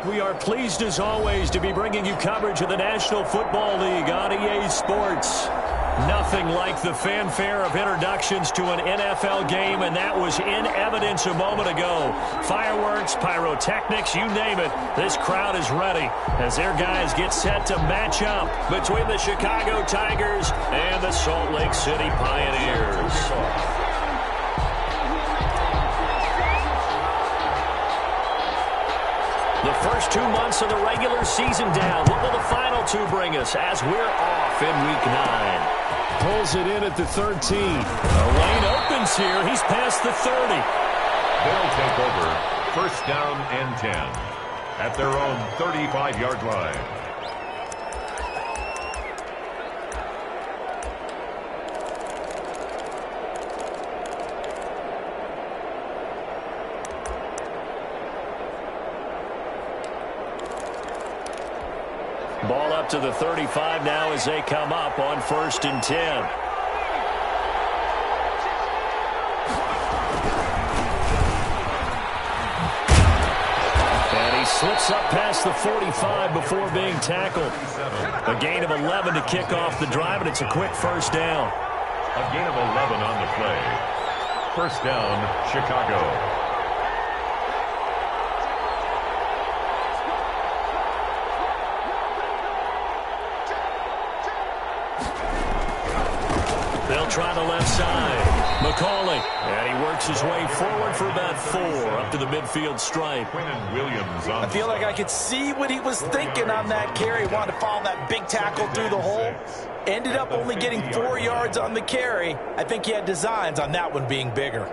We are pleased as always to be bringing you coverage of the National Football League on EA Sports. Nothing like the fanfare of introductions to an NFL game, and that was in evidence a moment ago. Fireworks, pyrotechnics, you name it. This crowd is ready as their guys get set to match up between the Chicago Tigers and the Salt Lake City Pioneers. The first 2 months of the regular season down. What will the final two bring us as we're off in Week 9? Pulls it in at the 13. The lane opens here. He's past the 30. They'll take over. First down and 10 at their own 35-yard line. Ball up to the 35 now as they come up on 1st and 10. And he slips up past the 45 before being tackled. A gain of 11 to kick off the drive, and it's a quick first down. A gain of 11 on the play. First down, Chicago. They'll try the left side. McCauley. And he works his way forward for about 4 up to the midfield stripe. I feel like I could see what he was thinking on that carry. Wanted to follow that big tackle through the hole. Ended up only getting 4 yards on the carry. I think he had designs on that one being bigger.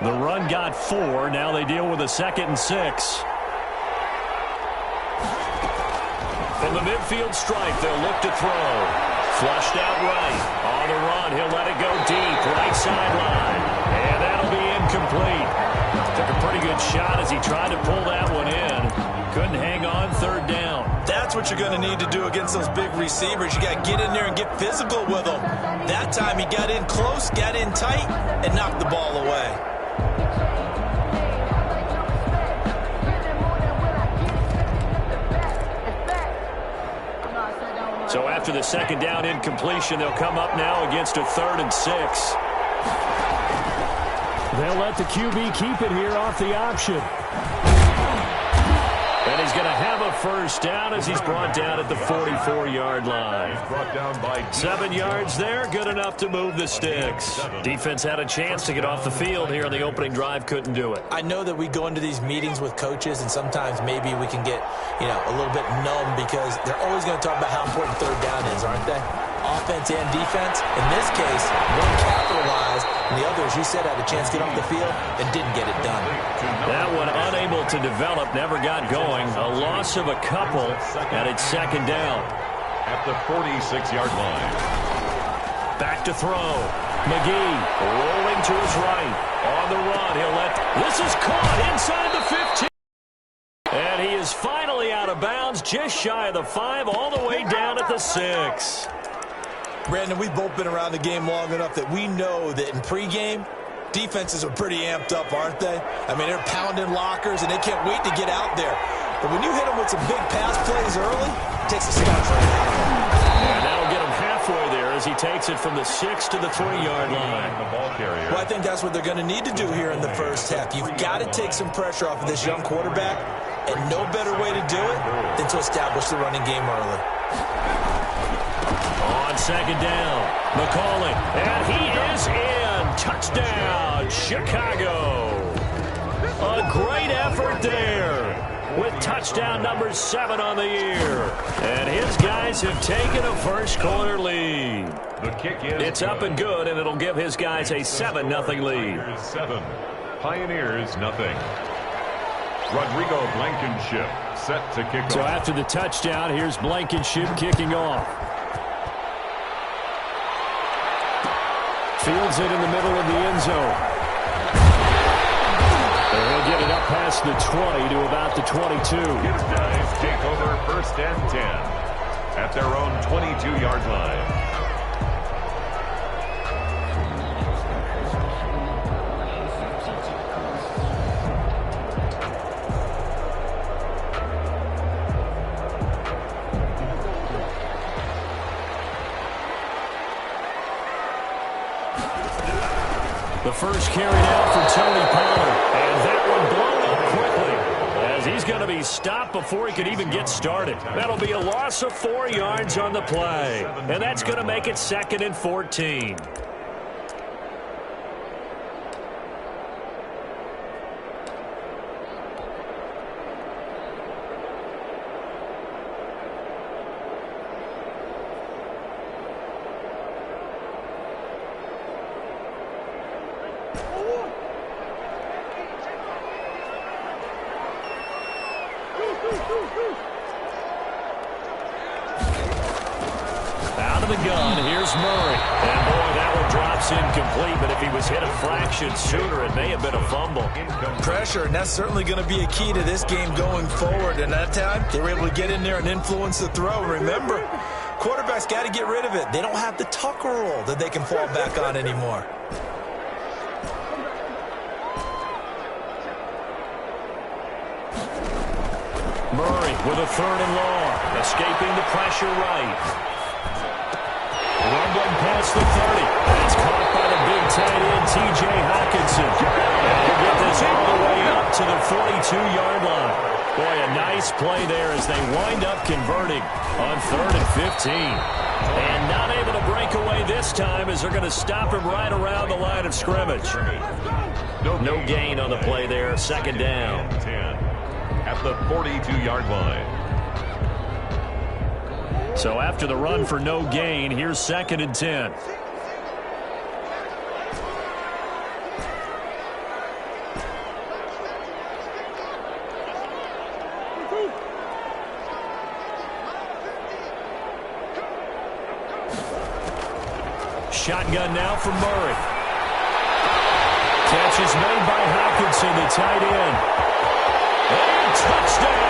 The run got 4. Now they deal with a 2nd and 6. From the midfield stripe, they'll look to throw. Flushed out right. On the run, he'll let it go deep. Right sideline. And that'll be incomplete. Took a pretty good shot as he tried to pull that one in. Couldn't hang on. 3rd down. That's what you're going to need to do against those big receivers. You got to get in there and get physical with them. That time he got in close, got in tight, and knocked the ball away. So after the 2nd down incompletion, they'll come up now against a 3rd and 6. They'll let the QB keep it here off the option. And he's going to have a first down as he's brought down at the 44-yard line. 7 yards there, good enough to move the sticks. Defense had a chance to get off the field here on the opening drive, couldn't do it. I know that we go into these meetings with coaches, and sometimes maybe we can get, a little bit numb because they're always going to talk about how important 3rd down is, aren't they? Offense and defense. In this case, one capitalized, and the other, as you said, had a chance to get off the field and didn't get it done. That one unable to develop, never got going. A loss of a couple, and it's 2nd down. At the 46-yard line. Back to throw. McGee rolling to his right. On the run, he'll let... This is caught inside the 15. And he is finally out of bounds, just shy of the 5, all the way down at the 6. Brandon, we've both been around the game long enough that we know that in pregame, defenses are pretty amped up, aren't they? I mean, they're pounding lockers, and they can't wait to get out there. But when you hit them with some big pass plays early, it takes a spark right out of them. And that'll get him halfway there as he takes it from the 6 to the 3-yard line. Well, I think that's what they're going to need to do here in the first half. You've got to take some pressure off of this young quarterback, and no better way to do it than to establish the running game early. On 2nd down, McCauley, and he is in. Touchdown, Chicago. A great effort there with touchdown number 7 on the year. And his guys have taken a first-quarter lead. The kick is it's up and good, and it'll give his guys a 7-0 lead. 7. Pioneers, nothing. Rodrigo Blankenship set to kick off. So after the touchdown, here's Blankenship kicking off. Fields it in the middle of the end zone. And he'll get it up past the 20 to about the 22. His guys take over 1st and 10 at their own 22-yard line. The first carry now for Tony Pollard. And that one blown up quickly as he's going to be stopped before he could even get started. That'll be a loss of 4 yards on the play. And that's going to make it 2nd and 14. Out of the gun, here's Murray. And boy, that one drops incomplete, but if he was hit a fraction sooner, it may have been a fumble. Pressure, and that's certainly going to be a key to this game going forward. And that time, they were able to get in there and influence the throw. Remember, quarterbacks got to get rid of it. They don't have the Tucker rule that they can fall back on anymore. Murray with a 3rd and long, escaping the pressure right. Rumbling past the 30. It's caught by the big tight end, T.J. Hockenson. And he'll get this all the way up to the 42-yard line. Boy, a nice play there as they wind up converting on 3rd and 15. And not able to break away this time as they're going to stop him right around the line of scrimmage. No gain on the play there, 2nd down. 10 at the 42-yard line. So after the run for no gain, here's 2nd and 10. Shotgun now for Murray. Catch is made by Hockenson, the tight end. And touchdown!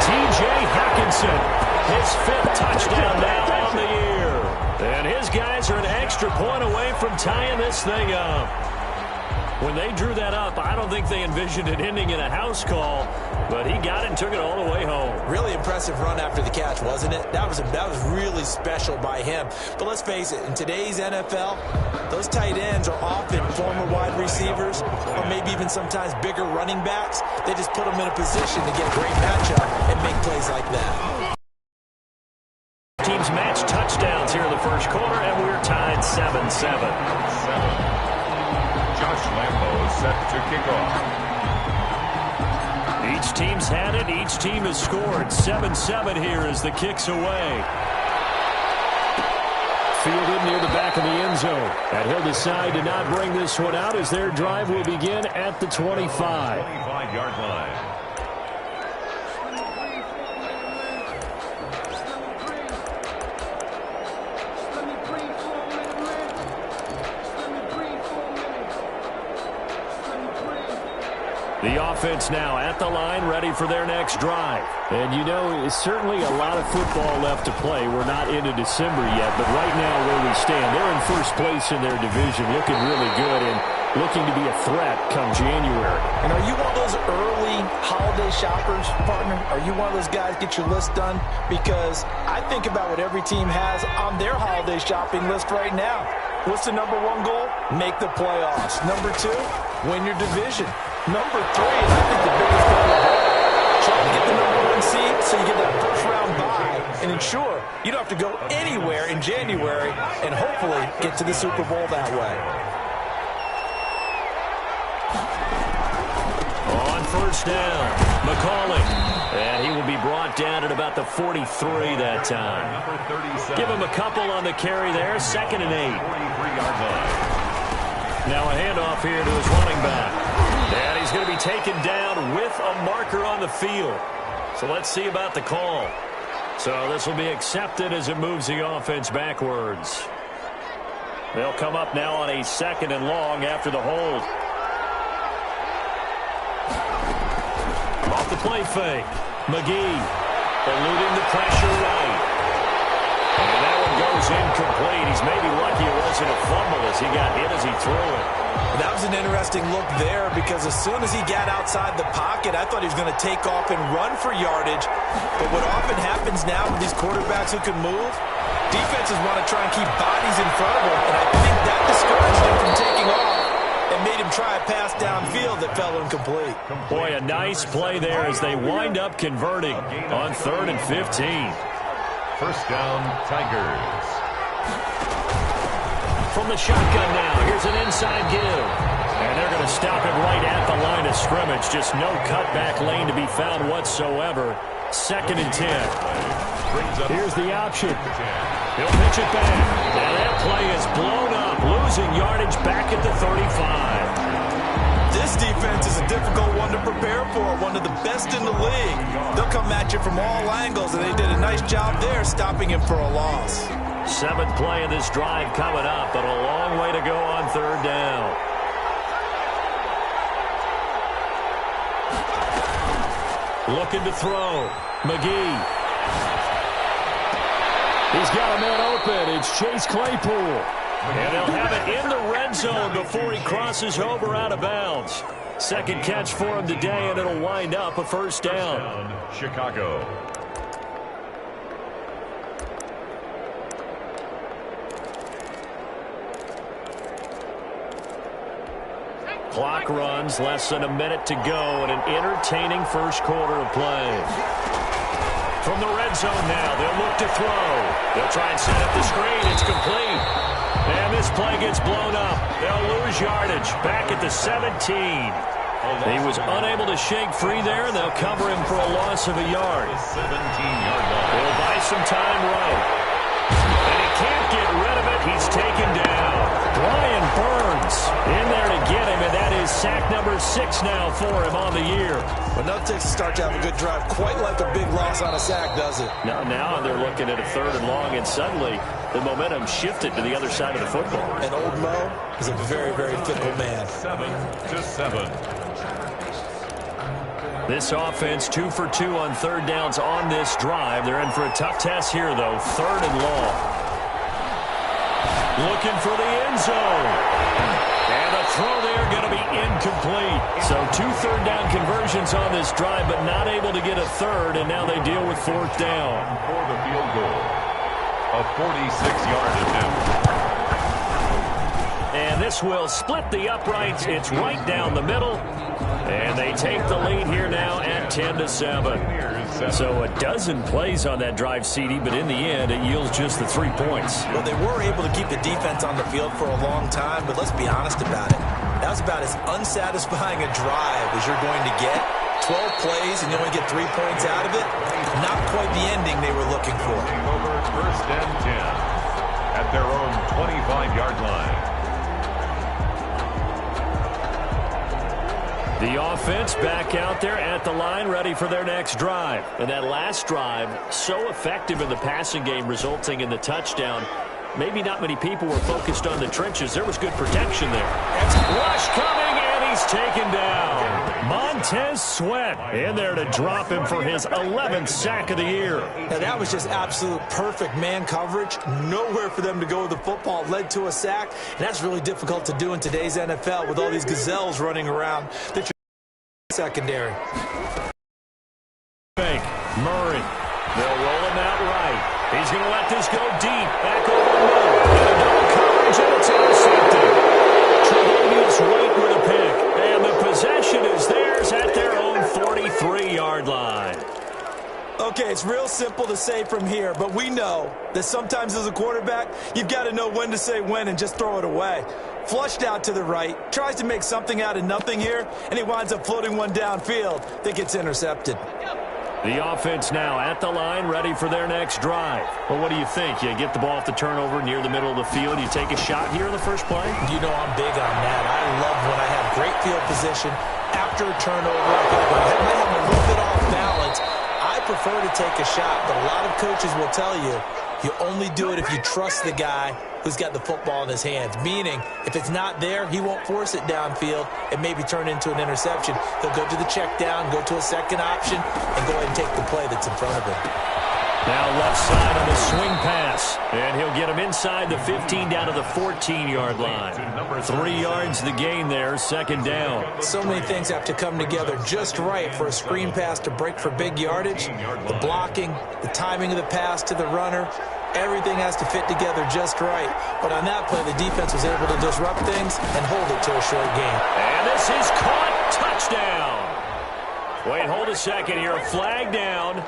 T.J. Hockenson, his 5th touchdown now on the year. And his guys are an extra point away from tying this thing up. When they drew that up, I don't think they envisioned it ending in a house call, but he got it and took it all the way home. Really impressive run after the catch, wasn't it? That was really special by him. But let's face it, in today's NFL, those tight ends are often former wide receivers or maybe even sometimes bigger running backs. They just put them in a position to get a great matchup and make plays like that. Teams match touchdowns here in the first quarter, and we're tied 7-7. Josh Lambo set to kick off. Each team's had it. Each team has scored. 7-7 here as the kick's away. Fielded near the back of the end zone. And he'll decide to not bring this one out as their drive will begin at the 25. 25-yard line. The offense now at the line, ready for their next drive. And you know, it's certainly a lot of football left to play. We're not into December yet, but right now where we stand, they're in first place in their division, looking really good and looking to be a threat come January. And are you one of those early holiday shoppers, partner? Are you one of those guys get your list done? Because I think about what every team has on their holiday shopping list right now. What's the number 1 goal? Make the playoffs. Number 2, win your division. Number 3 is, I think, the biggest goal of all. Try to get the number 1 seed so you get that first-round bye and ensure you don't have to go anywhere in January and hopefully get to the Super Bowl that way. On first down, McCauley. And he will be brought down at about the 43 that time. Give him a couple on the carry there. 2nd and 8. 43-yard line. Now a handoff here to his running back. And he's going to be taken down with a marker on the field. So let's see about the call. So this will be accepted as it moves the offense backwards. They'll come up now on a 2nd and long after the hold. Off the play fake. McGee eluding the pressure right. And that one goes incomplete. He's maybe lucky it wasn't a fumble as he got hit as he threw it. That was an interesting look there because as soon as he got outside the pocket, I thought he was going to take off and run for yardage. But what often happens now with these quarterbacks who can move, Defenses want to try and keep bodies in front of them, and I think that discouraged him from taking off and made him try a pass downfield that fell incomplete. Boy, a nice play there as they wind up converting on 3rd and 15. First down, Tigers. From the shotgun now, here's an inside give. And they're going to stop it right at the line of scrimmage. Just no cutback lane to be found whatsoever. 2nd and 10. Here's the option. He'll pitch it back. And that play is blown up, losing yardage back at the 35. This defense is a difficult one to prepare for, one of the best in the league. They'll come at you from all angles, and they did a nice job there stopping him for a loss. 7th play of this drive coming up, but a long way to go on 3rd down. Looking to throw. McGee. He's got a man open. It's Chase Claypool. And they'll have it in the red zone before he crosses over out of bounds. 2nd catch for him today, and it'll wind up a first down. Chicago. Clock runs, less than a minute to go, and an entertaining first quarter of play. From the red zone now, they'll look to throw. They'll try and set up the screen. It's complete. And this play gets blown up. They'll lose yardage back at the 17. He was unable to shake free there. They'll cover him for a loss of a yard. 17-yard line. They'll buy some time right. And he can't get rid of it. He's taken down. Brian Burns in there to get him, and that is sack number 6 now for him on the year. Well, nothing takes a start to have a good drive quite like a big loss on a sack, does it? Now they're looking at a 3rd and long, and suddenly the momentum shifted to the other side of the football. And old Mo is a very, very fickle man. 7-7. This offense 2 for 2 on 3rd downs on this drive. They're in for a tough test here, though. 3rd and long. Looking for the end zone. And the throw there going to be incomplete. So 2 3rd down conversions on this drive, but not able to get a 3rd, and now they deal with 4th down. For the field goal. A 46-yard attempt. And this will split the uprights. It's right down the middle. And they take the lead here now at 10-7. So a dozen plays on that drive, CD, but in the end, it yields just the 3 points. Well, they were able to keep the defense on the field for a long time, but let's be honest about it. That was about as unsatisfying a drive as you're going to get. 12 plays and you only get 3 points out of it. Not quite the ending they were looking for. Over 1st and 10 at their own 25-yard line. The offense back out there at the line, ready for their next drive. And that last drive, so effective in the passing game, resulting in the touchdown. Maybe not many people were focused on the trenches. There was good protection there. Rush coming, and he's taken down. Montez Sweat in there to drop him for his 11th sack of the year. Now, that was just absolute perfect man coverage. Nowhere for them to go with the football. Led to a sack, and that's really difficult to do in today's NFL with all these gazelles running around the secondary. Murray. They'll roll him out right. He's going to let this go deep. Back over the middle. And a double coverage, and it's intercepted. Tre'Davious White with a pick. And the possession is theirs at their own 43-yard line. Okay, it's real simple to say from here, but we know that sometimes as a quarterback, you've got to know when to say when and just throw it away. Flushed out to the right, tries to make something out of nothing here, and he winds up floating one downfield that gets intercepted. The offense now at the line, ready for their next drive. Well, what do you think? You get the ball off the turnover near the middle of the field. You take a shot here in the first play? You know I'm big on that. I love when I have great field position after a turnover. I feel like I might have a little bit off balance. I prefer to take a shot, but a lot of coaches will tell you you only do it if you trust the guy who's got the football in his hands. Meaning, if it's not there, he won't force it downfield and maybe turn into an interception. He'll go to the check down, go to a second option, and go ahead and take the play that's in front of him. Now left side on the swing pass. And he'll get him inside the 15 down to the 14-yard line. 3 yards the gain there, 2nd down. So many things have to come together just right for a screen pass to break for big yardage. The blocking, the timing of the pass to the runner, Everything has to fit together just right. But on that play, the defense was able to disrupt things and hold it to a short game. And this is caught. Touchdown. Wait, hold a second here. A flag down.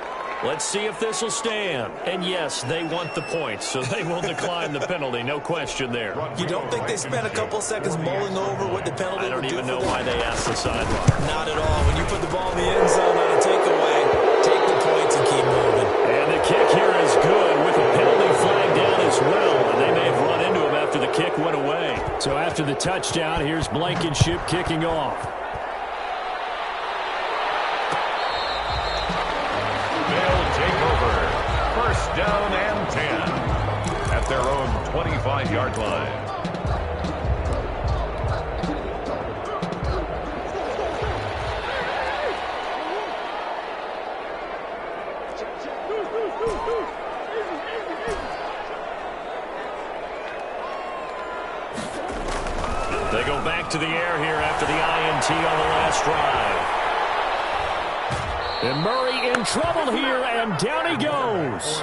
Let's see if this will stand. And yes, they want the points, so they will decline the penalty. No question there. You don't think they spent a couple seconds mulling over what the penalty would do? I don't even know why they asked the sideline. Not at all. When you put the ball in the end zone on a takeaway, take the points and keep moving. And the kick here is good with a penalty flag down as well. And they may have run into him after the kick went away. So after the touchdown, here's Blankenship kicking off. First down and 10 at their own 25-yard line. They go back to the air here after the INT on the last drive. And Murray in trouble here, and down he goes.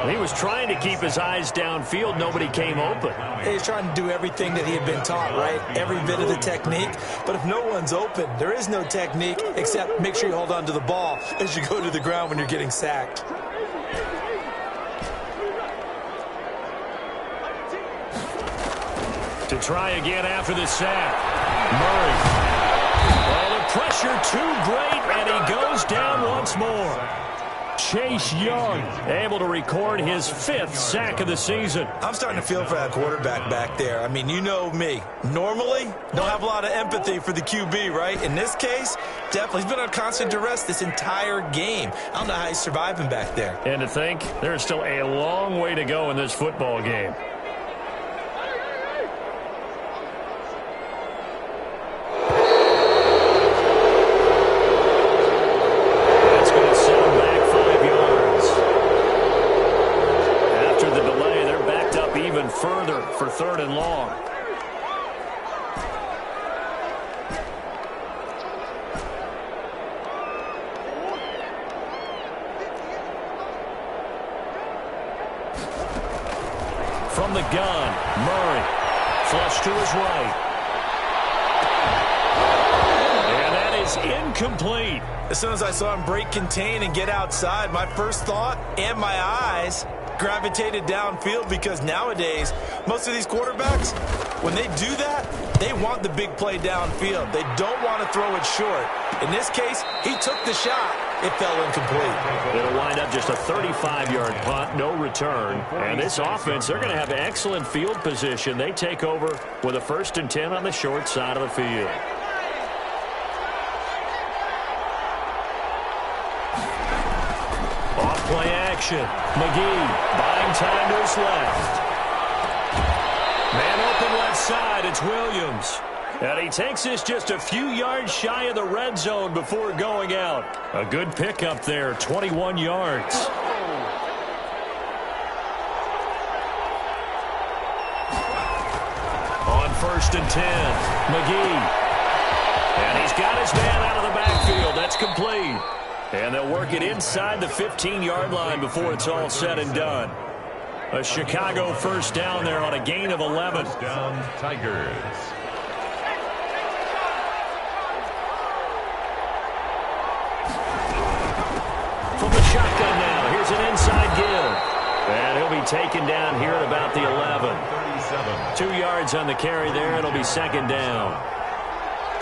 He was trying to keep his eyes downfield. Nobody came open. He's trying to do everything that he had been taught, right? Every bit of the technique. But if no one's open, there is no technique except make sure you hold on to the ball as you go to the ground when you're getting sacked. To try again after the sack. Murray. Pressure too great, and he goes down once more. Chase Young able to record his 5th sack of the season. I'm starting to feel for that quarterback back there. I mean, you know me. Normally, don't have a lot of empathy for the QB, right? In this case, definitely. He's been on constant duress this entire game. I don't know how he's surviving back there. And to think, there's still a long way to go in this football game. Further for 3rd and long. From the gun, Murray. Flush to his right. And that is incomplete. As soon as I saw him break contain and get outside, my first thought and my eyes gravitated downfield, because nowadays most of these quarterbacks, when they do that, they want the big play downfield. They don't want to throw it short. In this case, he took the shot. It fell incomplete. It'll wind up just a 35-yard punt, no return. And this offense, they're going to have excellent field position. They take over with a 1st and 10 on the short side of the field. Play action. McGee buying time to his left. Man open left side. It's Williams. And he takes this just a few yards shy of the red zone before going out. A good pickup there, 21 yards. On 1st and 10, McGee. And he's got his man out of the backfield. That's complete. And they'll work it inside the 15-yard line before it's all said and done. A Chicago 1st down there on a gain of 11. First down, Tigers. From the shotgun now, here's an inside give. And he'll be taken down here at about the 11. 2 yards on the carry there. It'll be 2nd down.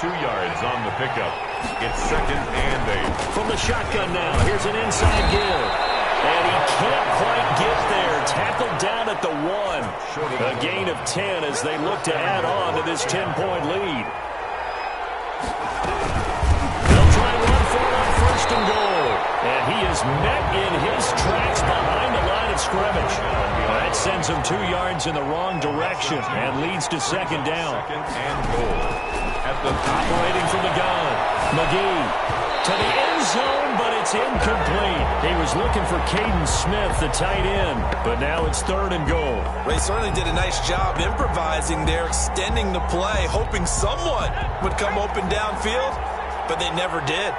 2 yards on the pickup. It's 2nd and 8. From the shotgun now, here's an inside give. And he can't quite get there. Tackled down at the 1. A gain of 10 as they look to add on to this 10-point lead. They'll try to run for it on 1st and goal. And he is met in his tracks behind the line of scrimmage. That sends him 2 yards in the wrong direction and leads to 2nd down. 2nd and goal. Operating from the gun. McGee to the end zone, but it's incomplete. He was looking for Caden Smith, the tight end, but now it's 3rd and goal. They certainly did a nice job improvising there, extending the play, hoping someone would come open downfield, but they never did.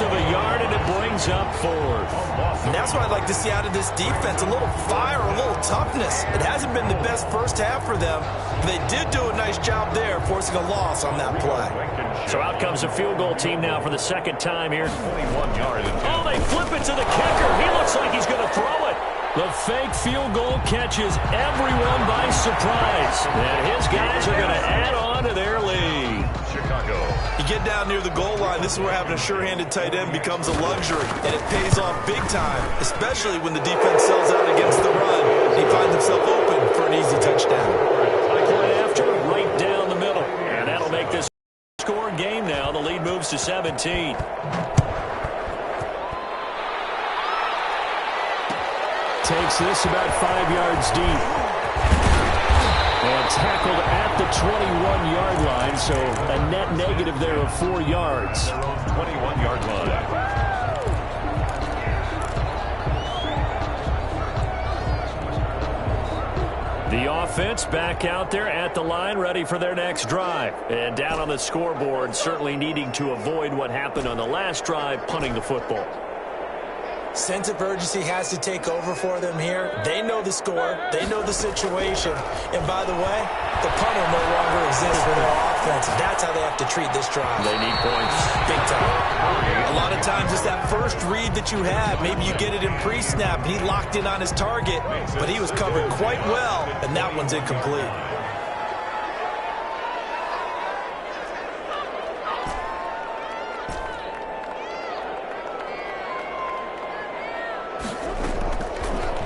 loss of a yard, and it brings up 4th. And that's what I'd like to see out of this defense, a little fire, a little toughness. It hasn't been the best first half for them. They did do a nice job there, forcing a loss on that play. So out comes a field goal team now for the second time here. 21 yards. Oh, they flip it to the kicker. He looks like he's going to throw it. The fake field goal catches everyone by surprise. And his guys are going to add on to their lead. Chicago. You get down near the goal line, this is where having a sure-handed tight end becomes a luxury. And it pays off big time, especially when the defense sells out against the run. He finds himself open for an easy touchdown. Right after, right down the middle. And that'll make this score game now. The lead moves to 17. Takes this about 5 yards deep. And tackled at the 21-yard line, so a net negative there of 4 yards. Their own 21-yard line. The offense back out there at the line, ready for their next drive. And down on the scoreboard, certainly needing to avoid what happened on the last drive, punting the football. Sense of urgency has to take over for them here. They know the score. They know the situation. And by the way, the punter no longer exists for their offense. That's how they have to treat this drive. They need points. Big time. A lot of times it's that first read that you have. Maybe you get it in pre-snap. He locked in on his target, but he was covered quite well, and that one's incomplete.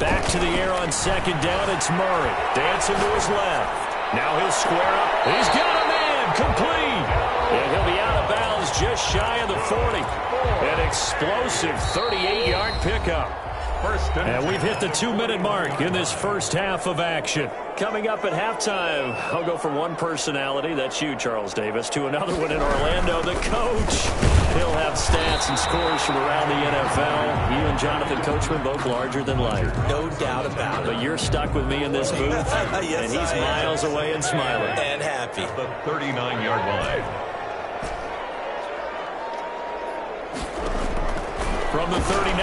Back to the air on second down. It's Murray. Dancing to his left. Now he'll square up. He's got a man. Complete. And he'll be out of bounds just shy of the 40. An explosive 38-yard pickup. And we've hit the 2-minute mark in this first half of action. Coming up at halftime, I'll go from one personality, that's you, Charles Davis, to another one in Orlando, the coach. He'll have stats and scores from around the NFL. You and Jonathan Coachman both larger than life. No doubt about it. But you're stuck with me in this booth, yes, and he's miles away and smiling. And happy. The 39-yard line. From the 39,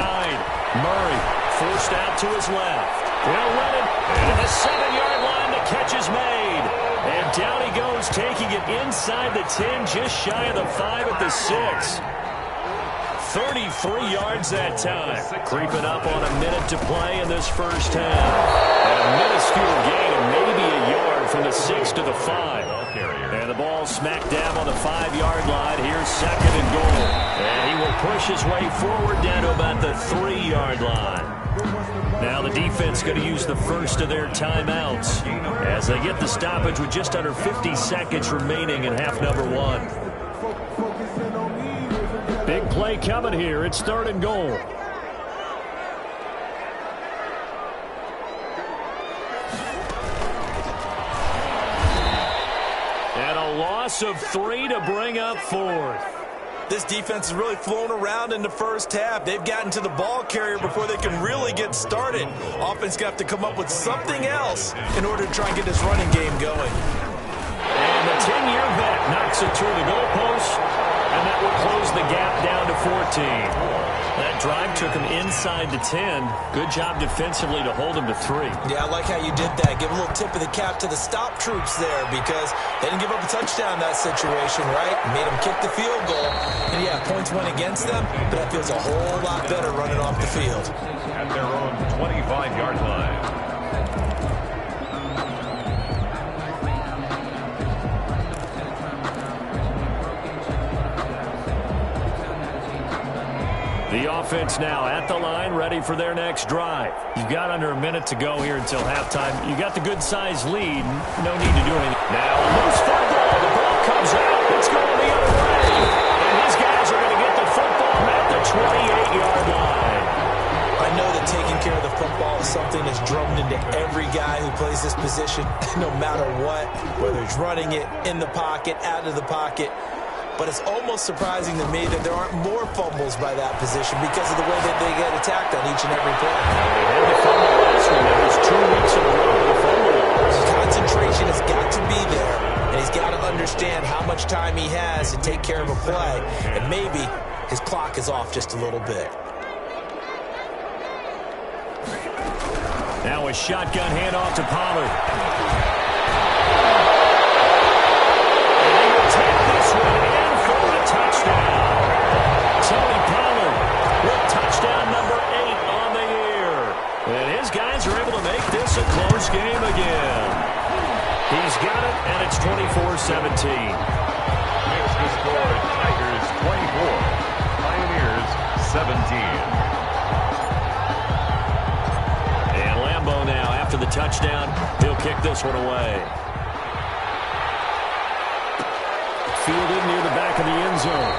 Murray forced out to his left. He'll run it to the 7-yard line. The catch is made. And down he goes, taking it inside the 10, just shy of the 5 at the 6. 33 yards that time. Creeping up on a minute to play in this first half. And a minuscule gain of maybe a yard from the 6 to the 5. And the ball smack dab on the 5-yard line. Here's second and goal. And he will push his way forward down to about the 3-yard line. Now the defense going to use the first of their timeouts as they get the stoppage with just under 50 seconds remaining in half number 1. Big play coming here. It's 3rd and goal. And a loss of 3 to bring up 4th. This defense has really flown around in the first half. They've gotten to the ball carrier before they can really get started. Offense going to have to come up with something else in order to try and get this running game going. And the 10-year vet knocks it through the goalpost, and that will close the gap down to 14. That drive took him inside the 10. Good job defensively to hold him to 3. Yeah, I like how you did that. Give a little tip of the cap to the stop troops there because they didn't give up a touchdown in that situation, right? Made them kick the field goal. And, yeah, points went against them, but that feels a whole lot better running off the field. At their own 25-yard line. The offense now at the line, ready for their next drive. You've got under a minute to go here until halftime. You got the good-sized lead. No need to do anything. Now, a loose football. The ball comes out. It's going the other way. And these guys are going to get the football at the 28-yard line. I know that taking care of the football is something that's drummed into every guy who plays this position, no matter what, whether he's running it, in the pocket, out of the pocket. But it's almost surprising to me that there aren't more fumbles by that position because of the way that they get attacked on each and every play. They had to fumble last one. That was 2 weeks in a row to fumble. Concentration has got to be there, and he's got to understand how much time he has to take care of a play. And maybe his clock is off just a little bit. Now a shotgun handoff to Pollard. And he will take this one in for a touchdown. Tony Pollard with touchdown number 8 on the year. And his guys are able to make this a close game again. He's got it, and it's 24-17. Makes the score Tigers 24, Pioneers 17. Now, after the touchdown, he'll kick this one away. Fielded near the back of the end zone.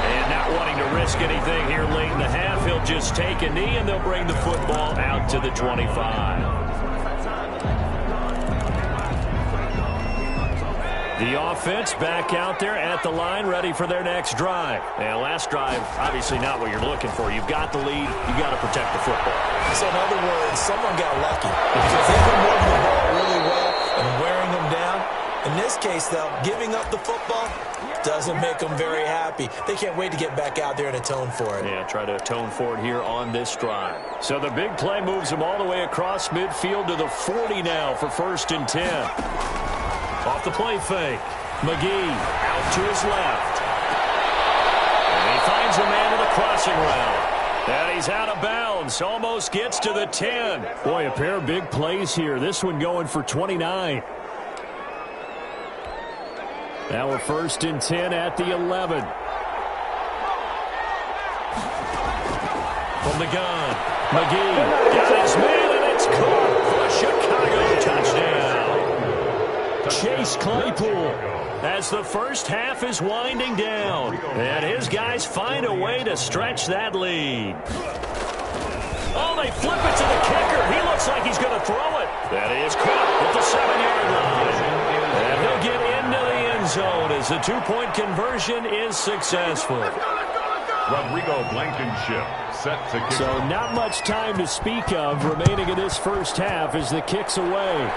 And not wanting to risk anything here late in the half, he'll just take a knee, and they'll bring the football out to the 25. The offense back out there at the line, ready for their next drive. Now, last drive, obviously not what you're looking for. You've got the lead. You've got to protect the football. So, in other words, someone got lucky because they've been moving the ball really well and wearing them down. In this case, though, giving up the football doesn't make them very happy. They can't wait to get back out there and atone for it. Yeah, try to atone for it here on this drive. So the big play moves them all the way across midfield to the 40 now for 1st and 10. Off the play fake. McGee out to his left. And he finds a man to the crossing route. And he's out of bounds. Almost gets to the 10. Boy, a pair of big plays here. This one going for 29. Now we're 1st and 10 at the 11. From the gun. McGee got his man, and it's caught for a Chicago touchdown. Chase Claypool as the first half is winding down. And his guys find a way to stretch that lead. Oh, they flip it to the kicker. He looks like he's going to throw it. That is caught at the 7-yard line. And he'll get into the end zone as the 2-point conversion is successful. Rodrigo Blankenship set to kick. So not much time to speak of remaining in this first half as the kick's away.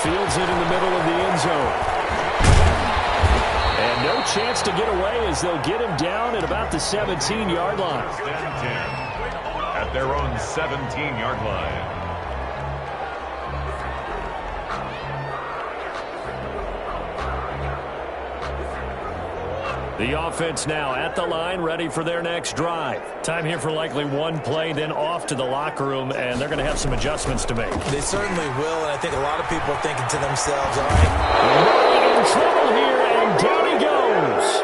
Fields it in the middle of the end zone. And no chance to get away as they'll get him down at about the 17-yard line. 10 at their own 17-yard line. The offense now at the line, ready for their next drive. Time here for likely one play, then off to the locker room, and they're going to have some adjustments to make. They certainly will, and I think a lot of people are thinking to themselves, all right, Running in trouble here, and down he goes.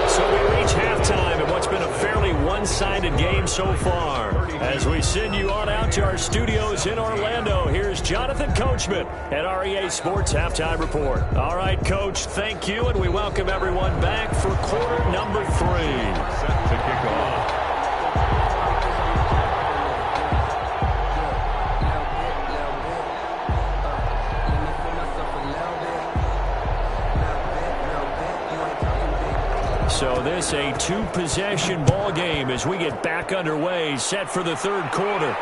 So we reach halftime in what's been a fairly one-sided game so far. As we send you on out to our studios in Orlando, here's Jonathan Coachman at REA Sports Halftime Report. All right, Coach, thank you, and we welcome everyone back for quarter number 3. Set to kick off. So this a 2-possession ball game as we get back underway, set for the 3rd quarter.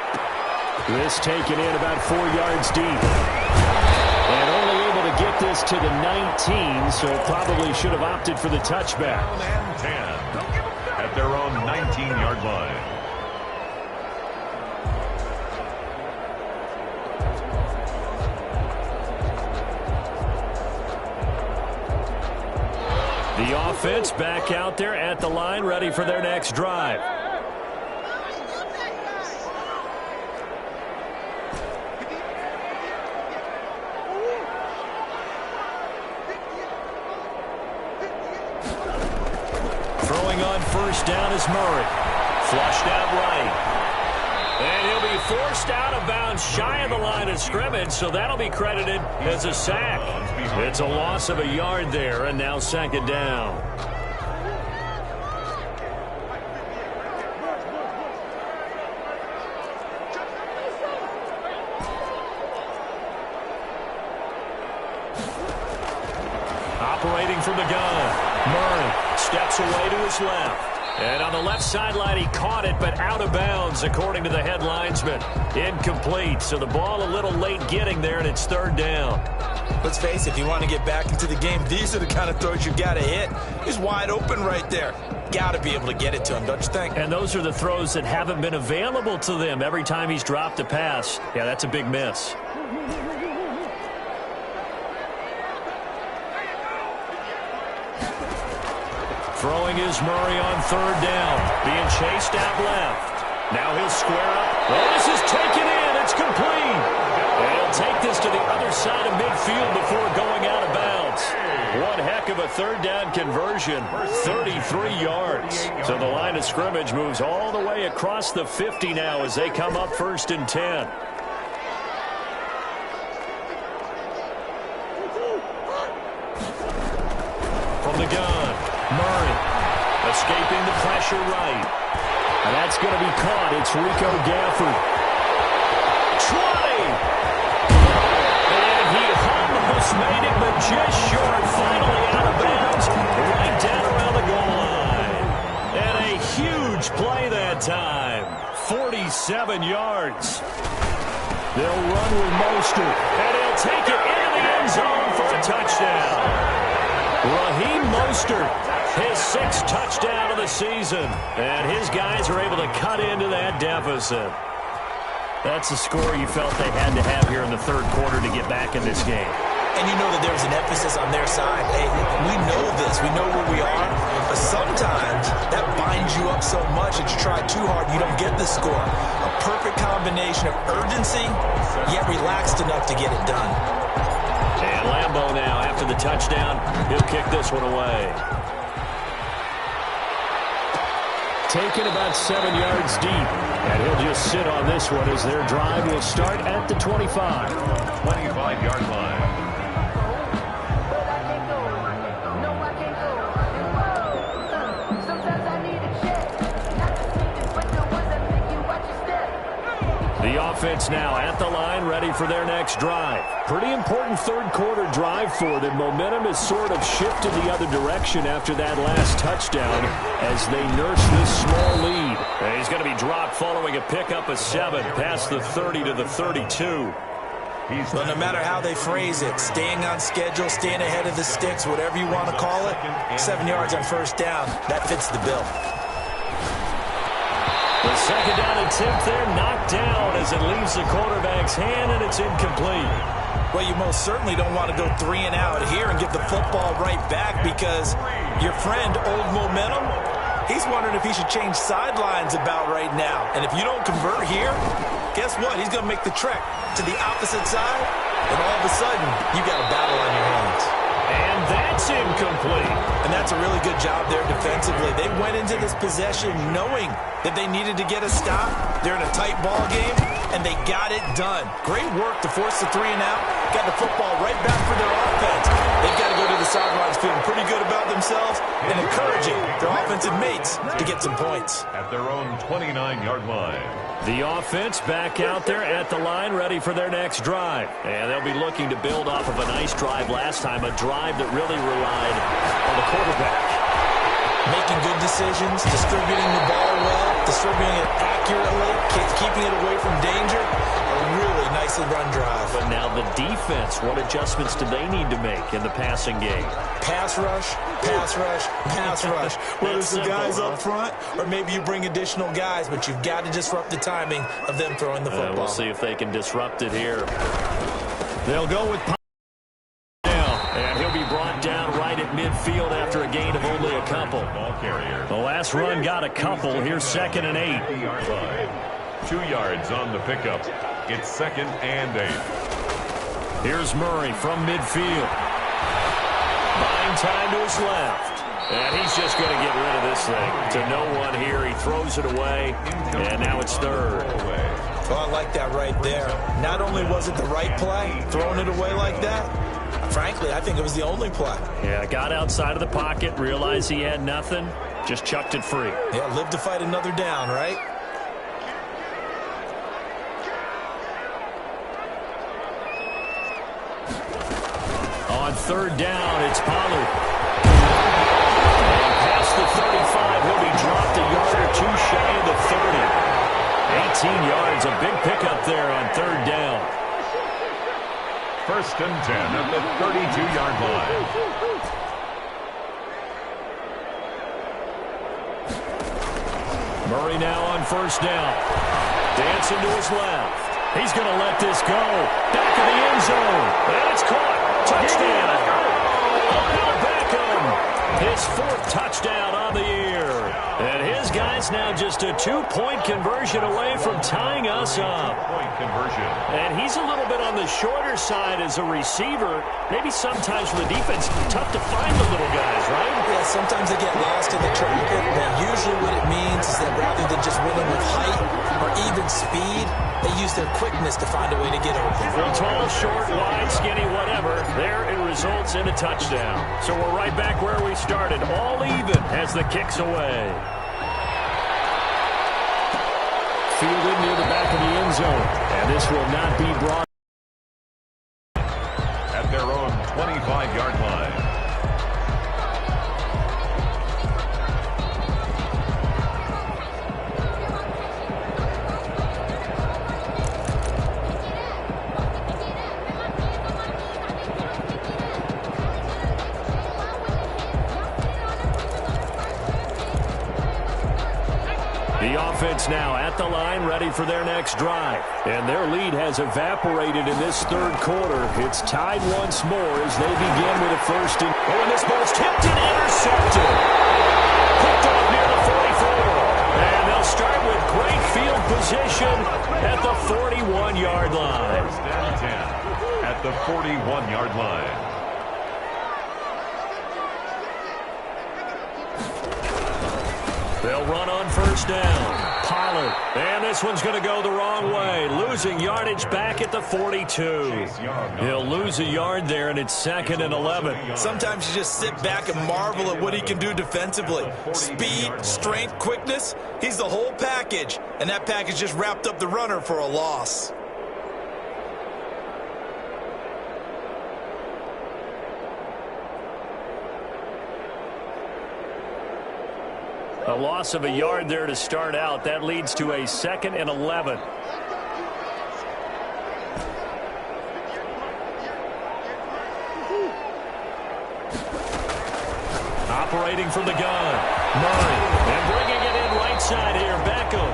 This taken in about 4 yards deep. And only able to get this to the 19, so probably should have opted for the touchback. And 10 at their own 19-yard line. The offense back out there at the line, ready for their next drive. Throwing on 1st down is Murray. Flushed out right. And he'll be forced out of bounds shy of the line of scrimmage, so that'll be credited as a sack. It's a loss of a yard there, and now 2nd down. Operating from the gun, Murray steps away to his left. And on the left sideline, he caught it, but out of bounds, according to the head linesman. Incomplete, so the ball a little late getting there, and it's 3rd down. Let's face it, if you want to get back into the game, these are the kind of throws you got to hit. He's wide open right there. Got to be able to get it to him, don't you think? And those are the throws that haven't been available to them every time he's dropped a pass. Yeah, that's a big miss. Throwing is Murray on third down. Being chased out left. Now he'll square up. Oh, this is taken in. It's complete. And he'll take this to the other side of midfield before going out of bounds. One heck of a third down conversion. 33 yards. So the line of scrimmage moves all the way across the 50 now as they come up 1st and 10. From the gun, Murray escaping the pressure right. And that's going to be caught. It's Rico Gafford. 20! And he almost made it, but just short. Finally out of bounds, right down around the goal line. And a huge play that time. 47 yards. They'll run with Mostert, and he'll take it into the end zone for a touchdown. Raheem Mostert, his 6th touchdown of the season. And his guys are able to cut into that deficit. That's the score you felt they had to have here in the third quarter to get back in this game. And you know that there was an emphasis on their side. Hey, we know this. We know where we are. But sometimes that binds you up so much that you try too hard, you don't get the score. A perfect combination of urgency, yet relaxed enough to get it done. And Lambeau now, after the touchdown, he'll kick this one away. Taken about 7 yards deep. And he'll just sit on this one as their drive will start at the 25. 25-yard line. The offense now at the line, ready for their next drive. Pretty important third quarter drive for them. Momentum has sort of shifted the other direction after that last touchdown as they nurse this small lead. And he's going to be dropped following a pickup of 7 past the 30 to the 32. Well, no matter how they phrase it, staying on schedule, staying ahead of the sticks, whatever you want to call it, 7 yards on first down, that fits the bill. The second down attempt there knocked down as it leaves the quarterback's hand, and it's incomplete. Well, you most certainly don't want to go 3 and out here and give the football right back because your friend, Old Momentum, he's wondering if he should change sidelines about right now. And if you don't convert here, guess what? He's going to make the trek to the opposite side, and all of a sudden, you got a battle on your hands. And that's incomplete. And that's a really good job there defensively. They went into this possession knowing that they needed to get a stop. They're in a tight ball game, and they got it done. Great work to force the 3 and out. Got the football right back for their offense. They've got to go to the sidelines feeling pretty good about themselves and encouraging their offensive mates to get some points. At their own 29-yard line. The offense back out there at the line, ready for their next drive. And they'll be looking to build off of a nice drive last time, a drive that really relied on the quarterback. Making good decisions, distributing the ball well, distributing it accurately, keeping it away from danger. A really nicely run drive. But now the defense, what adjustments do they need to make in the passing game? Pass rush, pass rush, pass rush. Whether it's the guys up front or maybe you bring additional guys, but you've got to disrupt the timing of them throwing the football. We'll see if they can disrupt it here. They'll go with now, and he'll be brought down right at midfield after a gain of only a couple. The last run got a couple. Here's 2nd and 8. 2 yards on the pickup. It's 2nd and 8. Here's Murray from midfield. Buying time to his left. And he's just going to get rid of this thing. To no one here. He throws it away. And now it's 3rd. Well, I like that right there. Not only was it the right play, throwing it away like that, frankly, I think it was the only play. Yeah, got outside of the pocket, realized he had nothing, just chucked it free. Yeah, live to fight another down, right? On 3rd down, it's Pollard. And past the 35, he'll be dropped a yard or 2 shy of the 30. 18 yards, a big pickup there on 3rd down. First and 10 at the 32-yard line. Murray now on first down. Dancing to his left. He's going to let this go. Back of the end zone. And it's caught. Touchdown. Odell Beckham. His 4th touchdown on the year. And his guy's now just a 2-point conversion away from tying us up. Point conversion. And he's a little bit on the shorter side as a receiver. Maybe sometimes for the defense, tough to find the little guys, right? Yeah, sometimes they get lost in the traffic, but usually what it means is that rather than just winning with height or even speed, they use their quickness to find a way to get open. Well, tall, short, wide, skinny, whatever, there it results in a touchdown. So we're right back where we started, all even as the kick's away. Fielded near the back of the end zone, and this will not be brought At their own 25-yard line. The offense now at the line, ready for their next drive. And their lead has evaporated in this third quarter. It's tied once more as they begin with a first and... Oh, and this ball's tipped and intercepted. Picked off near the 44. And they'll start with great field position at the 41-yard line. First and 10 at the 41-yard line. They'll run on first down. Pollard. And this one's going to go the wrong way. Losing yardage back at the 42. He'll lose a yard there, and it's 2nd and 11. Sometimes you just sit back and marvel at what he can do defensively. Speed, strength, quickness, he's the whole package. And that package just wrapped up the runner for a loss. A loss of a yard there to start out. That leads to a 2nd and 11. Operating from the gun. Murray. And bringing it in right side here. Beckham.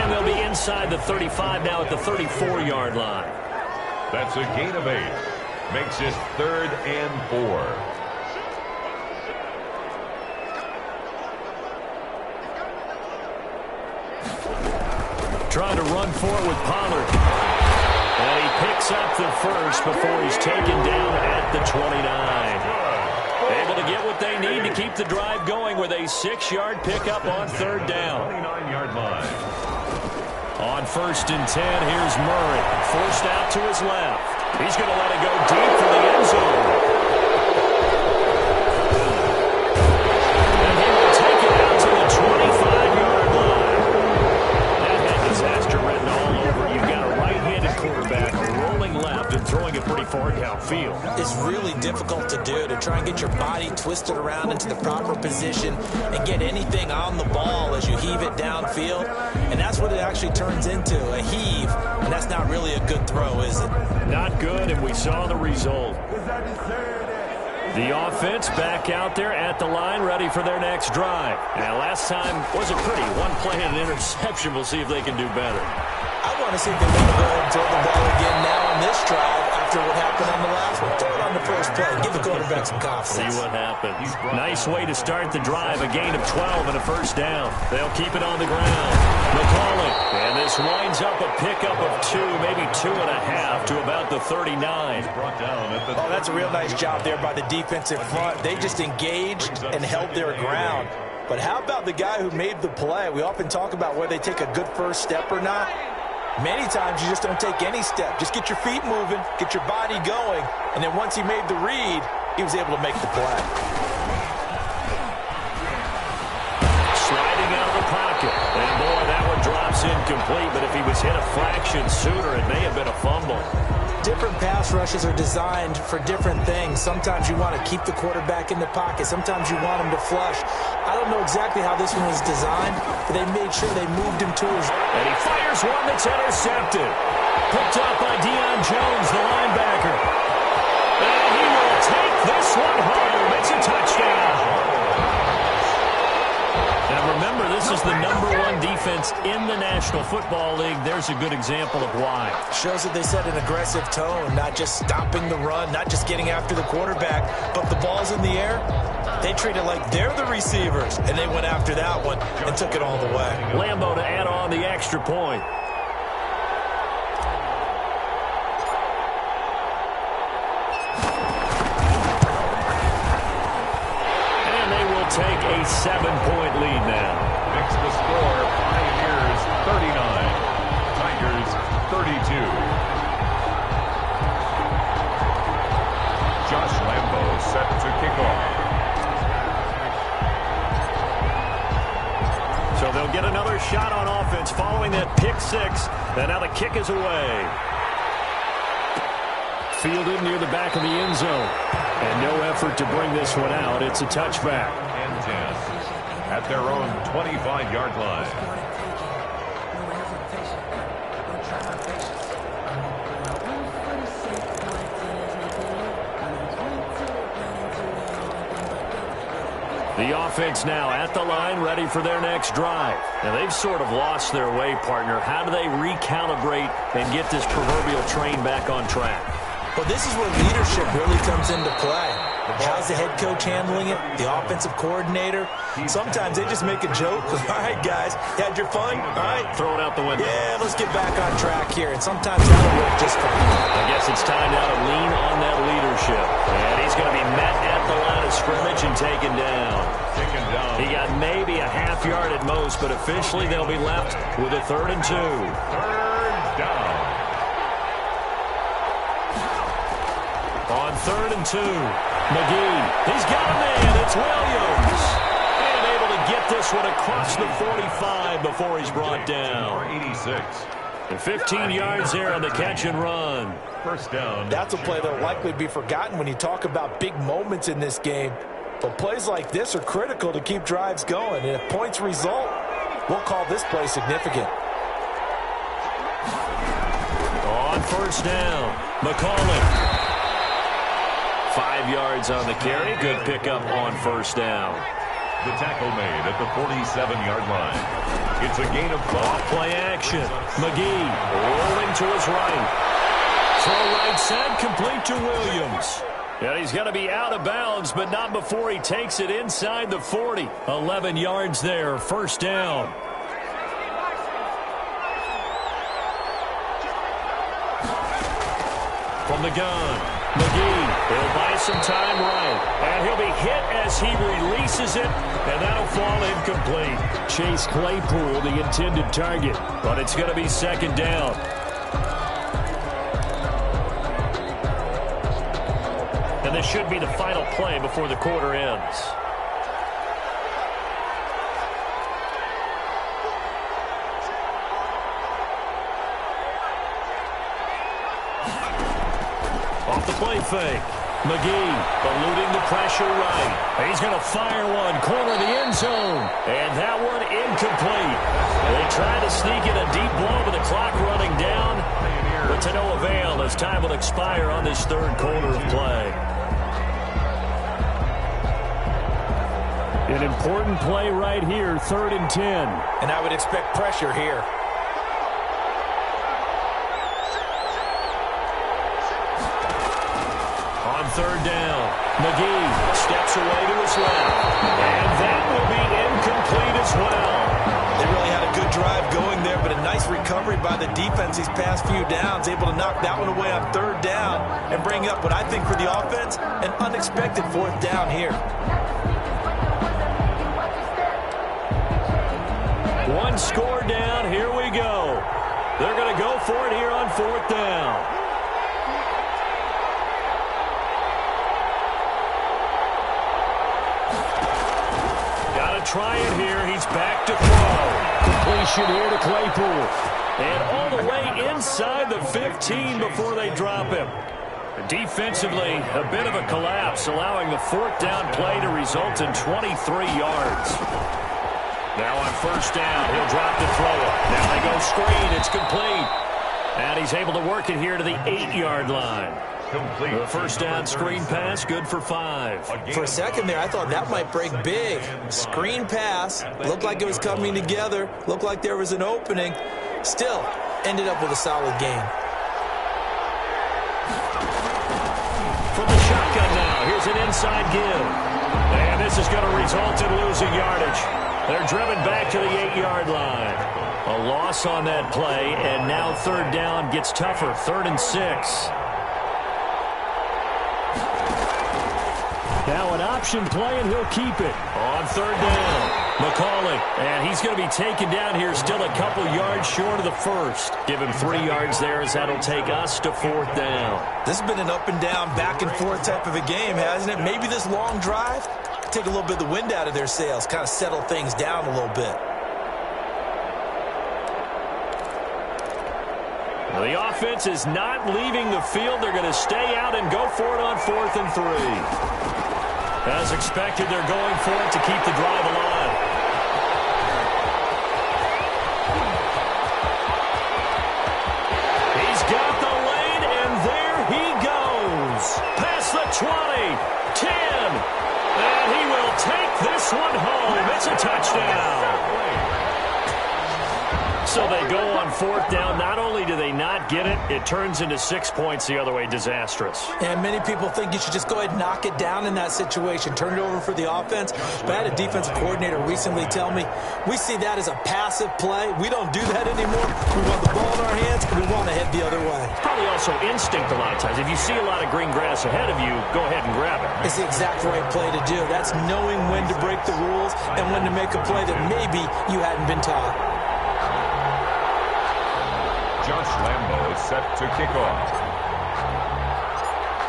And they'll be inside the 35 now at the 34-yard line. That's a gain of 8. Makes it 3rd and 4. Trying to run for it with Pollard. And he picks up the first before he's taken down at the 29. Able to get what they need to keep the drive going with a 6-yard pickup on third down. 29-yard line. On first and 10, here's Murray. Forced out to his left. He's going to let it go deep for the end zone. And he will take it out to the 25-yard line. That had disaster written all over. You've got a right-handed quarterback rolling left and throwing it pretty far downfield. It's really difficult to do, to try and get your body twisted around into the proper position and get anything on the ball as you heave it downfield. And that's what it actually turns into, a heave. And that's not really a good throw, is it? Not good, and we saw the result. The offense back out there at the line, ready for their next drive. And last time was a pretty one play and an interception. We'll see if they can do better. I want to see if they want to go ahead and throw the ball again now on this drive after what happened on the last one. Throw it on the first play. Give the quarterback some confidence. See what happens. Nice way to start the drive. A gain of 12 and a first down. They'll keep it on the ground. McCauley. And this winds up a pickup of 2, maybe 2.5 to about the 39. Oh, that's a real nice job there by the defensive front. They just engaged and held their ground. But how about the guy who made the play? We often talk about whether they take a good first step or not. Many times you just don't take any step. Just get your feet moving, get your body going, and then once he made the read, he was able to make the play. Sliding out of the pocket. And boy, that one drops incomplete, but if he was hit a fraction sooner, it may have been a fumble. Different pass rushes are designed for different things. Sometimes you want to keep the quarterback in the pocket. Sometimes you want him to flush. I don't know exactly how this one was designed, but they made sure they moved him to his... And he fires one that's intercepted. Picked up by Deion Jones, the linebacker. And he will take this one home. It's a touchdown. Now remember, this is the #1 defense in the National Football League. There's a good example of why. Shows that they set an aggressive tone, not just stopping the run, not just getting after the quarterback, but the ball's in the air. They treat it like they're the receivers, and they went after that one and took it all the way. Lambo to add on the extra point. Take a 7-point lead now. Fix the score. Pioneers 39. Tigers 32. Josh Lambo set to kick off. So they'll get another shot on offense following that pick six. And now the kick is away. Fielded near the back of the end zone. And no effort to bring this one out. It's a touchback. At their own 25-yard line. The offense now at the line, ready for their next drive. Now, they've sort of lost their way, partner. How do they recalibrate and get this proverbial train back on track? Well, this is where leadership really comes into play. How's the head coach handling it? The offensive coordinator? Sometimes they just make a joke. All right, guys, you had your fun? All right. Throw it out the window. Yeah, let's get back on track here. And sometimes that'll work just fine. I guess it's time now to lean on that leadership. And he's going to be met at the line of scrimmage and taken down. He got maybe a half yard at most, but officially they'll be left with a 3rd and 2. Third down. On 3rd and 2, McGee. He's got a man. It's Williams. And able to get this one across the 45 before he's brought down. 86. And 15 yards there on the catch and run. First down. That's a play that will likely be forgotten when you talk about big moments in this game. But plays like this are critical to keep drives going. And if points result, we'll call this play significant. On first down, McCollum. 5 yards on the carry. Good pickup on first down. The tackle made at the 47-yard line. It's a gain of 5. Play action. McGee rolling to his right. Throw right side, complete to Williams. And he's going to be out of bounds, but not before he takes it inside the 40. 11 yards there, first down. From the gun, McGee, he'll buy some time right. And he'll be hit as he releases it, and that'll fall incomplete. Chase Claypool, the intended target, but it's going to be second down. And this should be the final play before the quarter ends. Off the play fake. McGee eluding the pressure right. He's going to fire one, corner of the end zone. And that one incomplete. They try to sneak in a deep blow with the clock running down. But to no avail as time will expire on this third quarter of play. An important play right here, 3rd and 10. And I would expect pressure here. On 3rd down, McGee steps away to his left. And that will be incomplete as well. They really had a good drive going there, but a nice recovery by the defense these past few downs, able to knock that one away on 3rd down and bring up what I think for the offense, an unexpected 4th down here. One score down, here we go. They're going to go for it here on 4th down. Got to try it here. He's back to throw. Completion here to Claypool. And all the way inside the 15 before they drop him. Defensively, a bit of a collapse, allowing the fourth down play to result in 23 yards. Now on first down, he'll drop to throw it. Now they go screen. It's complete. And he's able to work it here to the 8-yard line. Complete. The first down screen pass, good for 5. For a second there, I thought that might break big. Screen pass. Looked like it was coming together. Looked like there was an opening. Still, ended up with a solid game. From the shotgun now, here's an inside give. And this is going to result in losing yardage. They're driven back to the 8-yard line. A loss on that play, and now third down gets tougher. 3rd and 6. Now an option play, and he'll keep it. On third down, McCauley. And he's going to be taken down here, still a couple yards short of the first. Give him 3 yards there, as that'll take us to 4th down. This has been an up and down, back and forth type of a game, hasn't it? Maybe this long drive take a little bit of the wind out of their sails, kind of settle things down a little bit. Well, the offense is not leaving the field. They're going to stay out and go for it on 4th and 3. As expected, they're going for it to keep the drive alive. He's got the lane, and there he goes. Past the 20, 10. And he will take this one home. It's a touchdown. So they go on 4th down. Not only do they not get it, it turns into 6 points the other way. Disastrous. And many people think you should just go ahead and knock it down in that situation. Turn it over for the offense. But I had a defensive coordinator recently tell me, we see that as a passive play. We don't do that anymore. We want the ball in our hands, and we want to head the other way. Probably also instinct a lot of times. If you see a lot of green grass ahead of you, go ahead and grab it. It's the exact right play to do. That's knowing when to break the rules and when to make a play that maybe you hadn't been taught. Josh Lambo is set to kick off.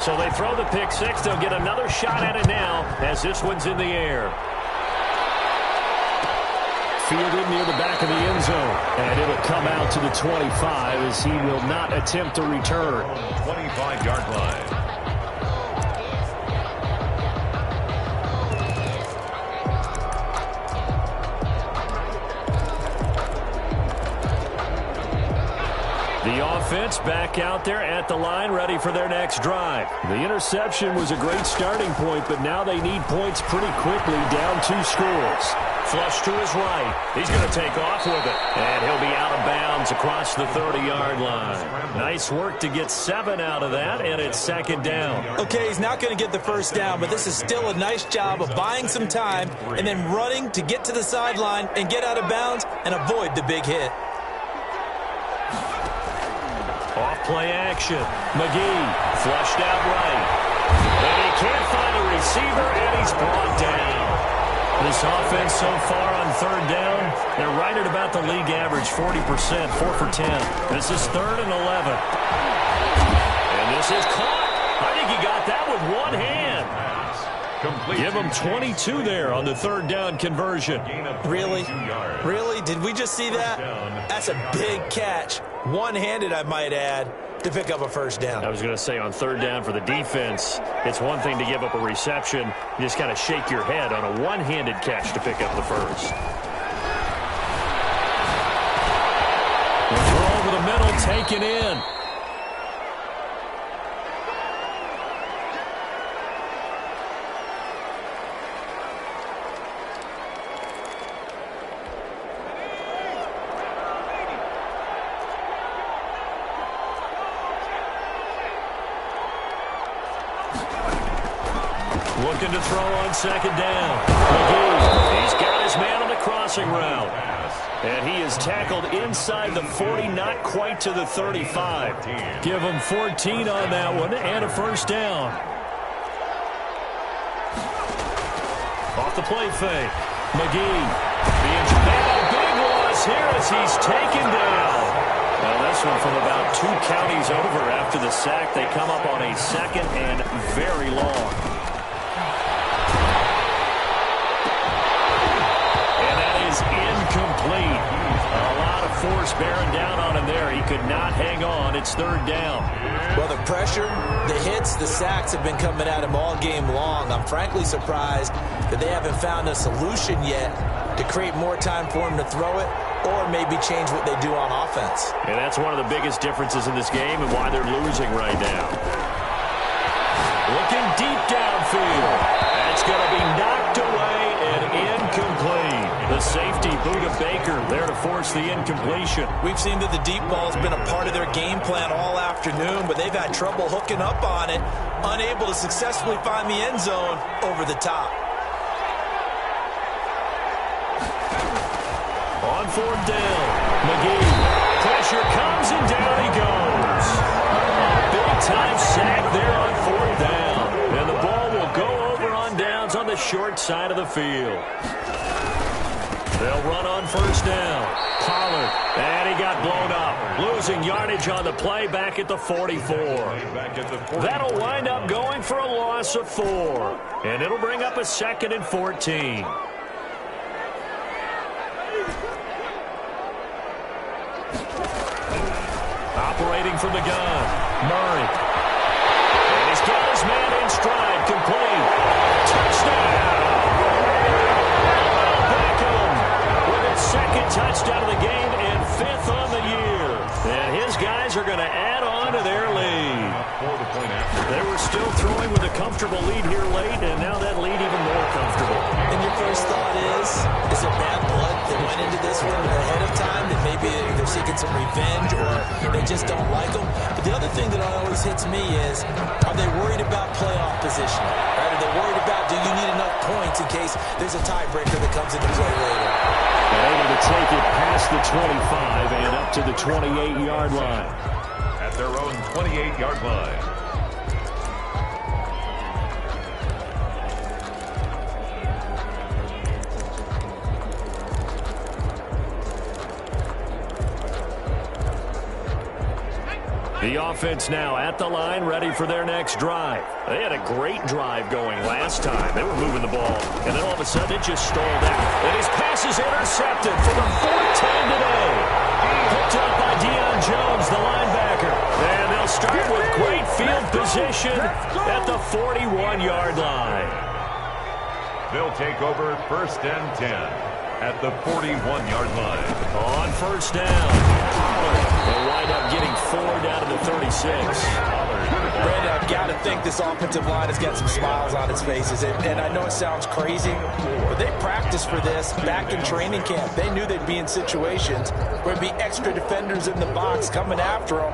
So they throw the pick six. They'll get another shot at it now as this one's in the air. Fielded near the back of the end zone. And it'll come out to the 25 as he will not attempt to return. 25-yard line. The offense back out there at the line, ready for their next drive. The interception was a great starting point, but now they need points pretty quickly, down 2 scores. Flush to his right. He's going to take off with it. And he'll be out of bounds across the 30-yard line. Nice work to get 7 out of that, and it's 2nd down. Okay, he's not going to get the first down, but this is still a nice job of buying some time and then running to get to the sideline and get out of bounds and avoid the big hit. Off-play action. McGee flushed out right. And he can't find a receiver, and he's brought down. This offense so far on 3rd down, they're right at about the league average, 40%, 4 for 10. This is 3rd and 11. And this is caught. I think he got that with one hand. Complete. Give him 22 there on the 3rd down conversion. Really? Really? Did we just see that? That's a big catch. One-handed, I might add, to pick up a first down. I was going to say on 3rd down for the defense, it's one thing to give up a reception. You just kind of shake your head on a one-handed catch to pick up the first. The throw over the middle, taken in. Looking to throw on 2nd down. McGee, he's got his man on the crossing route. And he is tackled inside the 40, not quite to the 35. Give him 14 on that one and a first down. Off the play fake. McGee. A big loss here as he's taken down. Now this one from about 2 counties over after the sack. They come up on a 2nd and very long. Incomplete. A lot of force bearing down on him there. He could not hang on. It's third down. Well, the pressure, the hits, the sacks have been coming at him all game long. I'm frankly surprised that they haven't found a solution yet to create more time for him to throw it or maybe change what they do on offense. And that's one of the biggest differences in this game and why they're losing right now. Looking deep downfield. That's going to be knocked away and incomplete. The safety, Budda Baker, there to force the incompletion. We've seen that the deep ball has been a part of their game plan all afternoon, but they've had trouble hooking up on it, unable to successfully find the end zone over the top. On fourth down, McGee. Pressure comes and down he goes. Big-time sack there on fourth down. And the ball will go over on downs on the short side of the field. They'll run on first down. Pollard, and he got blown up. Losing yardage on the play back at the 44. That'll wind up going for a loss of 4. And it'll bring up a 2nd and 14. Operating from the gun, Murray. And he's got his man in stride, complete. Touchdown! Beckham with its 2nd touchdown of the game and 5th on the year. And his guys are going to add on to their lead. They were still throwing with a comfortable lead here late, and now that lead even more comfortable. And your first thought is it bad blood that went into this one ahead of time, that maybe they're seeking some revenge or they just don't like them? But the other thing that always hits me is, are they worried about playoff position? Right? Are they worried about, do you need enough points in case there's a tiebreaker that comes into play later? They're able to take it past the 25 and up to the 28-yard line. At their own 28-yard line. The offense now at the line, ready for their next drive. They had a great drive going last time. They were moving the ball, and then all of a sudden it just stalled out. And his pass is intercepted for the 4th time today. Picked up by Deion Jones, the linebacker. And they'll start with great field position at the 41-yard line. They'll take over 1st and 10 at the 41-yard line. On first down, Pollard. They'll wind up getting 4 down to the 36. Brandon, I've got to think this offensive line has got some smiles on its faces. And I know it sounds crazy, but they practiced for this back in training camp. They knew they'd be in situations where there'd be extra defenders in the box coming after them,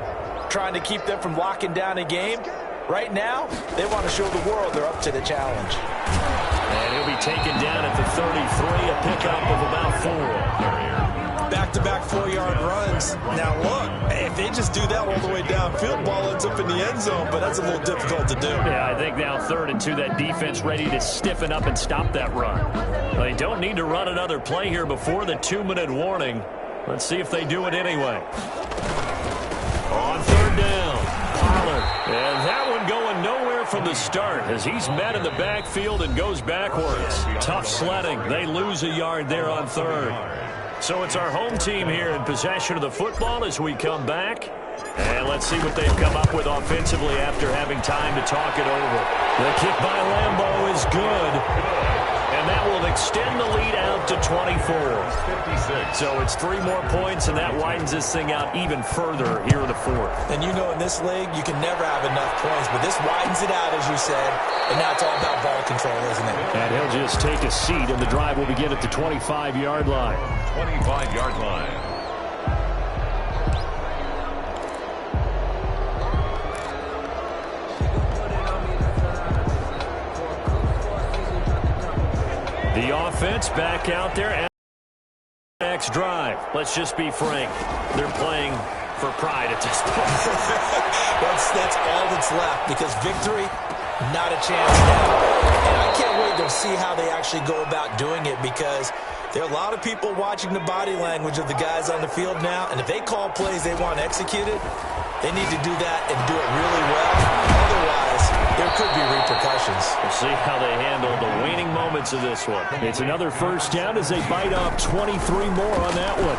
trying to keep them from locking down a game. Right now, they want to show the world they're up to the challenge. And he'll be taken down at the 33, a pickup of about 4. Back-to-back 4-yard runs. Now, look, if they just do that all the way downfield, ball ends up in the end zone, but that's a little difficult to do. Yeah, I think now 3rd and 2, that defense ready to stiffen up and stop that run. They don't need to run another play here before the 2-minute warning. Let's see if they do it anyway. On 3rd down, Pollard. And that one going nowhere from the start as he's met in the backfield and goes backwards. Tough sledding. They lose a yard there on 3rd. So it's our home team here in possession of the football as we come back. And let's see what they've come up with offensively after having time to talk it over. The kick by Lambeau is good. And that will extend the lead out to 24. 56. So it's 3 more points, and that widens this thing out even further here in the 4th. And you know in this league, you can never have enough points, but this widens it out, as you said, and now it's all about ball control, isn't it? And he'll just take a seat, and the drive will begin at the 25-yard line. 25-yard line. The offense back out there at the next drive. Let's just be frank. They're playing for pride at this point. that's all that's left, because victory, not a chance now. And I can't wait to see how they actually go about doing it, because there are a lot of people watching the body language of the guys on the field now, and if they call plays they want executed, they need to do that and do it really well. Otherwise, there could be repercussions. We'll see how they handle the waning moments of this one. It's another first down as they bite off 23 more on that one.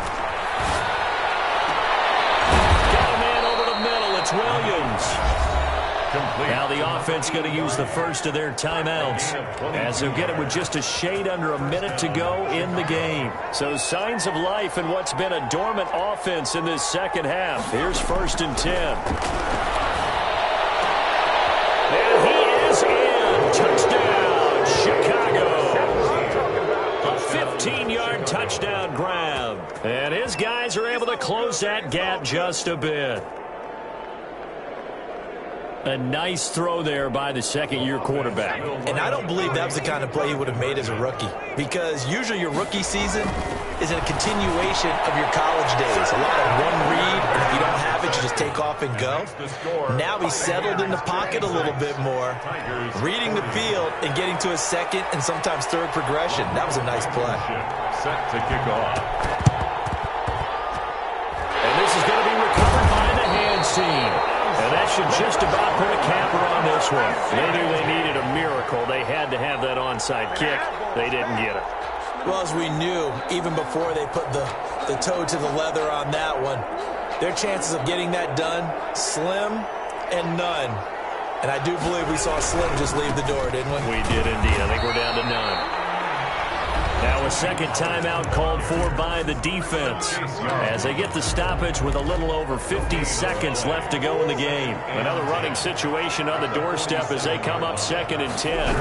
Complete. Now the offense going to use the first of their timeouts as they'll get it with just a shade under a minute to go in the game. So signs of life in what's been a dormant offense in this second half. Here's 1st and 10. And he is in. Touchdown, Chicago. A 15-yard touchdown grab. And his guys are able to close that gap just a bit. A nice throw there by the second-year quarterback. And I don't believe that was the kind of play he would have made as a rookie, because usually your rookie season is a continuation of your college days. A lot of one read, and if you don't have it, you just take off and go. Now he's settled in the pocket a little bit more, reading the field and getting to a second and sometimes third progression. That was a nice play. Set to kick off. And this is going to be recovered by the hands team. And that should just about put a capper on this one. They knew they needed a miracle. They had to have that onside kick. They didn't get it. Well, as we knew, even before they put the toe to the leather on that one, their chances of getting that done, slim and none. And I do believe we saw Slim just leave the door, didn't we? We did indeed. I think we're down to none. Now a second timeout called for by the defense as they get the stoppage with a little over 50 seconds left to go in the game. Another running situation on the doorstep as they come up 2nd and 10.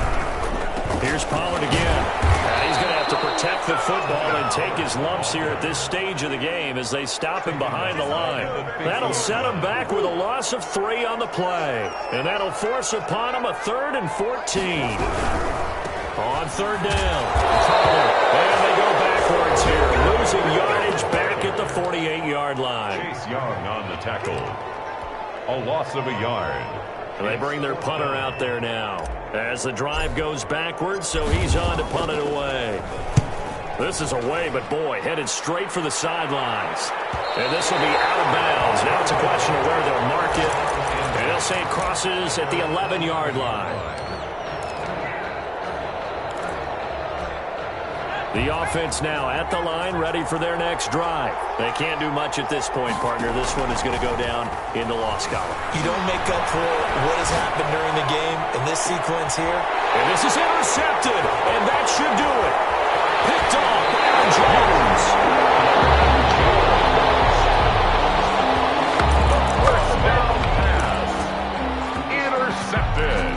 Here's Pollard again. And he's going to have to protect the football and take his lumps here at this stage of the game as they stop him behind the line. That'll set him back with a loss of 3 on the play. And that'll force upon him a 3rd and 14. On 3rd down. And they go backwards here. Losing yardage back at the 48-yard line. Chase Young on the tackle. A loss of a yard. And they bring their punter out there now as the drive goes backwards, so he's on to punt it away. This is away, but boy, headed straight for the sidelines. And this will be out of bounds. Now it's a question of where they'll mark it. And they'll say it crosses at the 11-yard line. The offense now at the line, ready for their next drive. They can't do much at this point, partner. This one is going to go down in the loss column. You don't make up for what has happened during the game in this sequence here. And this is intercepted, and that should do it. Picked off by Aaron Jones. First down pass. Intercepted.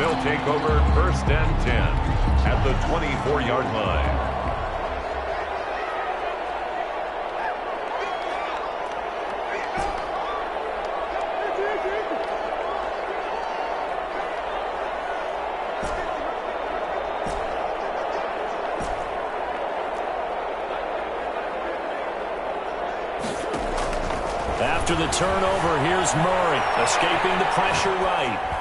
They'll take over 1st and 10. At the 24-yard line. After the turnover, here's Murray, escaping the pressure right.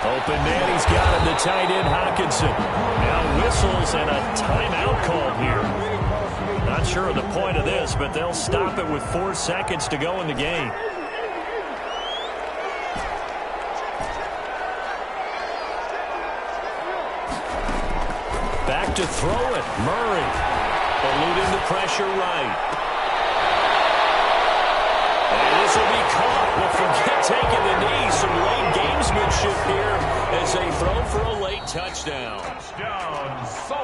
Open man, he's got him, the tight end, Hockenson. Now whistles and a timeout called here. Not sure of the point of this, but they'll stop it with 4 seconds to go in the game. Back to throw it, Murray. Eluding the pressure right. And this will be caught, but forget taking the knee. Some late gamesmanship here as they throw for a late touchdown.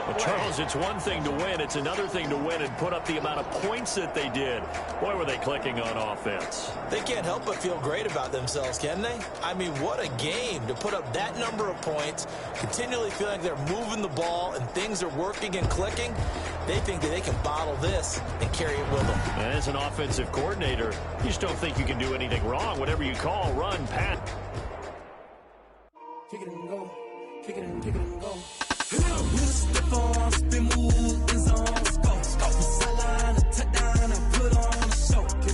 But Charles, it's one thing to win. It's another thing to win and put up the amount of points that they did. Boy, were they clicking on offense. They can't help but feel great about themselves, can they? I mean, what a game to put up that number of points, continually feeling like they're moving the ball and things are working and clicking. They think that they can bottle this and carry it with them. And as an offensive coordinator, you just don't think you can do anything wrong. Whatever you call, run, pass. Kick it and go. Kick it and go. Mr. Spin move is on. Go. Sideline, touchdown.